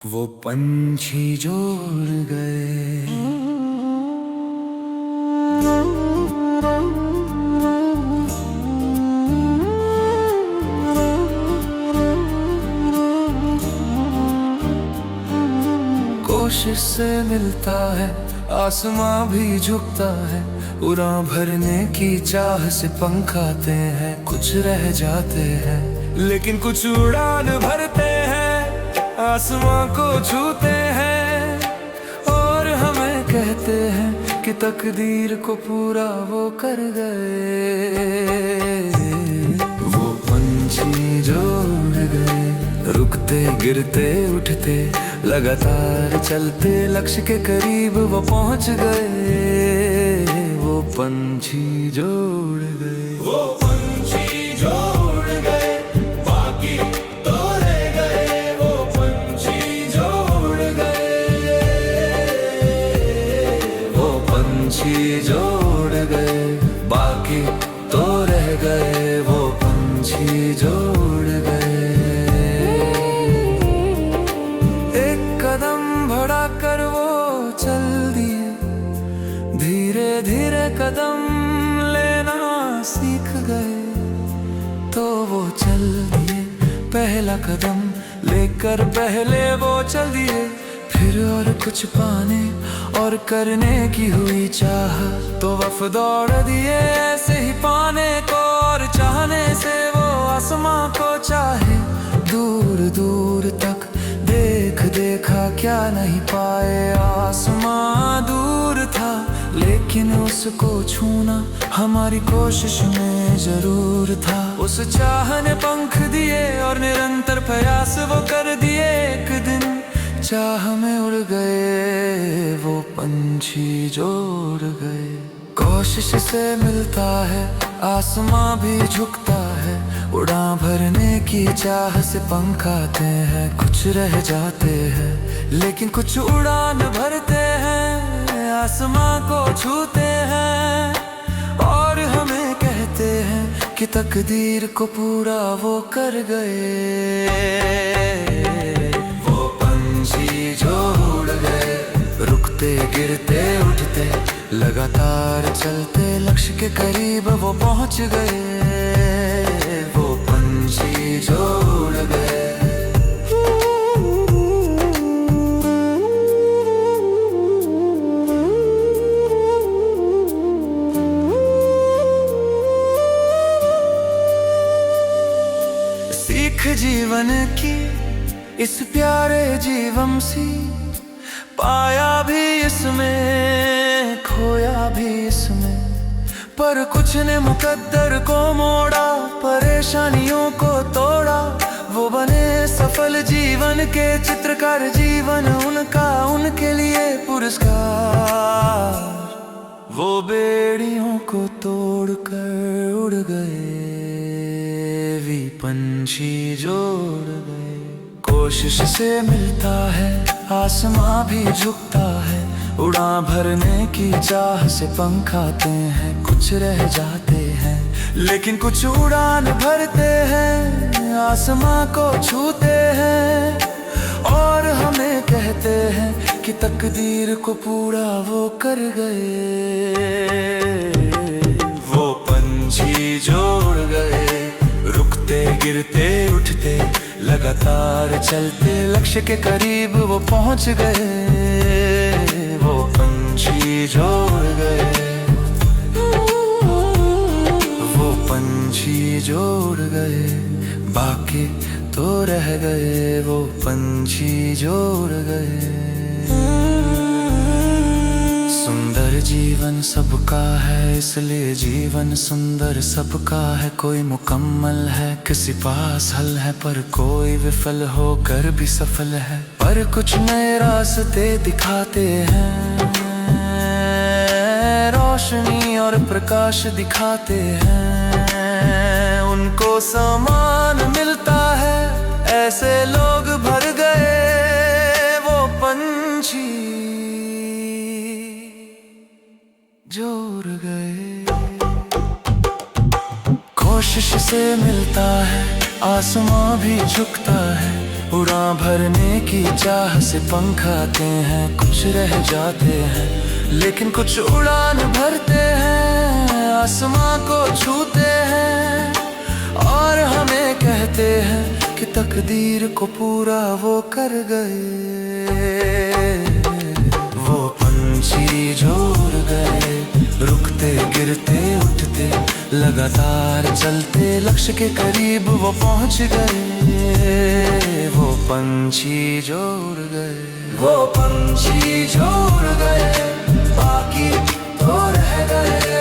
वो पंछी जो उड़ गए। कोशिश से मिलता है, आसमां भी झुकता है। उड़ान भरने की चाह से पंख आते हैं, कुछ रह जाते हैं, लेकिन कुछ उड़ान भरते हैं, आसमां को छूते हैं और हमें कहते हैं कि तकदीर को पूरा वो कर गए। वो पंछी जो उड़ गए, रुकते गिरते उठते लगातार चलते, लक्ष्य के करीब वो पहुंच गए। वो पंछी जो उड़ गए, वो पंछी जो उड़ गए, बाकी तो रह गए। वो पंछी जो उड़ गए, वो पंछी जो उड़ गए, बाकी तो रह गए। वो पंछी जो उड़ गए। बढ़ाकर वो चल दिए, धीरे धीरे कदम लेना सीख गए। तो वो चल दिए, पहला कदम लेकर पहले वो चल दिए। फिर और कुछ पाने और करने की हुई चाह, तो वफ दौड़ दिए ऐसे ही पाने को, और चाहने से वो आसमां को चाहे। दूर दूर तक देखा क्या नहीं पाए, आसमां दूर था लेकिन उसको छूना हमारी कोशिश में जरूर था। उस चाह ने पंख दिए और निरंतर प्रयास वो कर दिए। एक दिन चाह में उड़ गए, वो पंछी जो उड़ गए। कोशिश से मिलता है, आसमां भी झुकता है। उड़ान भरने की चाह से पंख आते हैं, कुछ रह जाते हैं, लेकिन कुछ उड़ान भरते हैं, आसमां को छूते हैं और हमें कहते हैं कि तकदीर को पूरा वो कर गए। वो पंछी जो उड़ गए, रुकते गिरते उठते लगातार चलते, लक्ष्य के करीब वो पहुंच गए। वो पंछी जो उड़ गए। सीख जीवन की इस प्यारे जीवन सी, पाया भी इसमें खोया भी इसमें, पर कुछ ने मुकद्दर को मोड़ा, परेशानियों को तोड़ा। वो बने सफल जीवन के चित्रकार, जीवन उनका उनके लिए पुरस्कार। वो बेड़ियों को तोड़कर उड़ गए, वी पंछी जो उड़ गए। कोशिश से मिलता है, आसमां भी झुकता है। उड़ान भरने की चाह से पंख आते हैं, कुछ रह जाते हैं, लेकिन कुछ उड़ान भरते हैं, आसमां को छूते हैं और हमें कहते हैं कि तकदीर को पूरा वो कर गए। वो पंछी जो उड़ गए, रुकते गिरते उठते लगातार चलते, लक्ष्य के करीब वो पहुंच गए। वो पंछी जो उड़ गए, वो पंछी जो उड़ गए, बाकी तो रह गए। वो पंछी जो उड़ गए। सुंदर जीवन सबका है, इसलिए जीवन सुंदर सबका है। कोई मुकम्मल है, किसी पास हल है, पर कोई विफल होकर भी सफल है। पर कुछ नए रास्ते दिखाते हैं, रोशनी और प्रकाश दिखाते हैं। उनको सम्मान मिलता है, ऐसे लोग भर गए। वो पंछी जो उड़ गए। कोशिश से मिलता है, आसमां भी झुकता है। उड़ान भरने की चाह से पंख आते हैं, कुछ रह जाते हैं, लेकिन कुछ उड़ान भरते हैं, आसमां को छूते हैं और हमें कहते हैं कि तकदीर को पूरा वो कर गए। वो पंछी जो उड़ गए, रुकते गिरते उठते लगातार चलते, लक्ष्य के करीब वो पहुंच गए। वो पंछी जो उड़ गए, वो पंछी जो उड़ गए, बाकी तो रह गए।